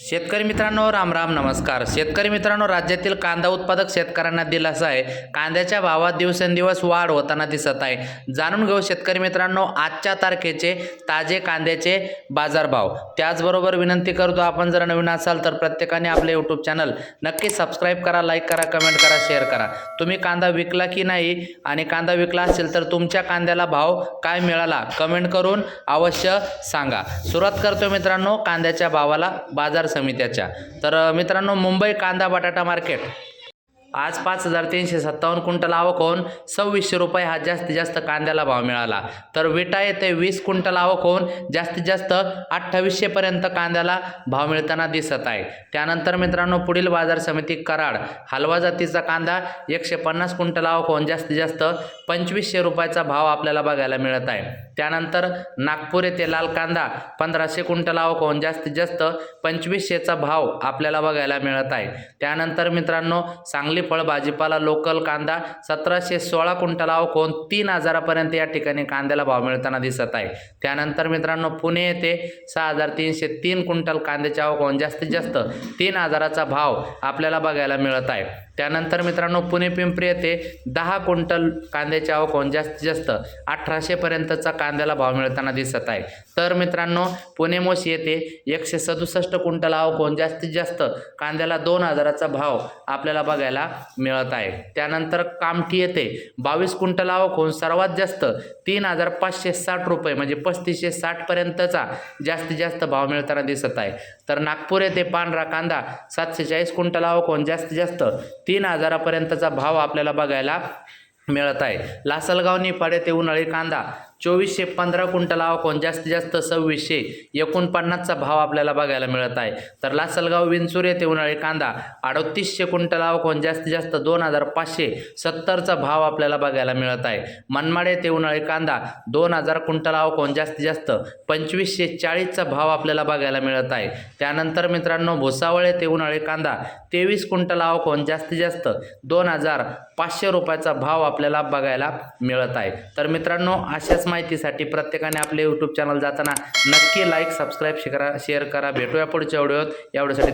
शेतकरी मित्रांनो, राम राम, नमस्कार. शेतकरी मित्रांनो, राज्यातील कांदा उत्पादक शेतकऱ्यांना दिलासा आहे. कांद्याच्या भावात दिवसेंदिवस वाढ होताना दिसत आहे. जाणून घेऊ शेतकरी मित्रांनो आजच्या तारखेचे ताजे कांद्याचे बाजारभाव. त्याचबरोबर विनंती करतो, आपण जर नवीन असाल तर प्रत्येकाने आपले यूट्यूब चॅनल नक्की सबस्क्राईब करा, लाईक करा, कमेंट करा, शेअर करा. तुम्ही कांदा विकला की नाही आणि कांदा विकला असेल तर तुमच्या कांद्याला भाव काय मिळाला कमेंट करून अवश्य सांगा. सुरुवात करतो मित्रांनो कांद्याच्या भावाला बाजार समित्याच्या. तर मित्रांनो, मुंबई कांदा बटाटा मार्केट आज 5357 क्विंटल आवक होऊन 2600 रुपये हा जास्तीत जास्त कांद्याला भाव मिळाला. तर विटा येथे 20 क्विंटल आवक होऊन जास्तीत जास्त 2800 पर्यंत कांद्याला भाव मिळताना दिसत आहे. त्यानंतर मित्रांनो, पुढील बाजार समिती कराड हलवा जातीचा कांदा 150 क्विंटल आवक होऊन जास्तीत जास्त 2500 रुपयाचा भाव आपल्याला बघायला मिळत आहे. त्यानंतर नागपूर येथे लाल कांदा 1500 क्विंटल आवक होऊन जास्तीत जास्त 2500चा भाव आपल्याला बघायला मिळत आहे. त्यानंतर मित्रांनो, सांगली फळ भाजीपाला लोकल कांदा 1716 क्विंटल आवक होऊन 3000 पर्यंत या ठिकाणी कांद्याला भाव मिळताना दिसत आहे. त्यानंतर मित्रांनो, पुणे येथे 6303 क्विंटल कांद्याची आवक होऊन जास्तीत जास्त 3000चा भाव आपल्याला बघायला मिळत आहे. त्यानंतर मित्रांनो, पुणे पिंपरी येथे 10 क्विंटल कांद्याची आवक होऊन जास्तीत जास्त 1800 पर्यंतचा कांद्याला भाव मिळताना दिसत आहे. तर मित्रांनो, पुणे मोशी येथे 167 क्विंटल आवक होऊन जास्तीत जास्त कांद्याला 2000चा भाव आपल्याला बघायला मिळत आहे. त्यानंतर कामठी येथे 22 क्विंटल आवक होऊन सर्वात जास्त 3560 रुपये म्हणजे 3560 पर्यंतचा जास्तीत जास्त भाव मिळताना दिसत आहे. तर नागपूर येथे पांढरा कांदा 740 क्विंटल आवक होऊन जास्तीत जास्त 3000 पर्यंतचा भाव आपल्याला बघायला मिळत आहे. लासलगाव निफाड येथे उन्हाळी कांदा 2415 क्विंटल आवक होऊन जास्तीत जास्त 2649चा भाव आपल्याला बघायला मिळत आहे. तर लासलगाव विंचूर येथे उन्हाळी कांदा 3800 क्विंटल आवक होऊन जास्तीत जास्त 2570चा भाव आपल्याला बघायला मिळत आहे. मनमाड येथे उन्हाळी कांदा 2000 क्विंटल आवक होऊन जास्तीत जास्त 2540चा भाव आपल्याला बघायला मिळत आहे. त्यानंतर मित्रांनो, भुसावळ येथे उन्हाळी कांदा 23 क्विंटल आवक होऊन जास्तीत जास्त 2500 रुपयाचा भाव आपल्याला बघायला मिळत आहे. तर मित्रांनो, अशाच माहितीसाठी प्रत्येकाने आपले यूट्यूब चॅनल जाताना नक्की लाईक, सबस्क्राईब शेअर करा. भेटूया पुढच्या व्हिडिओत. एवढ्यासाठी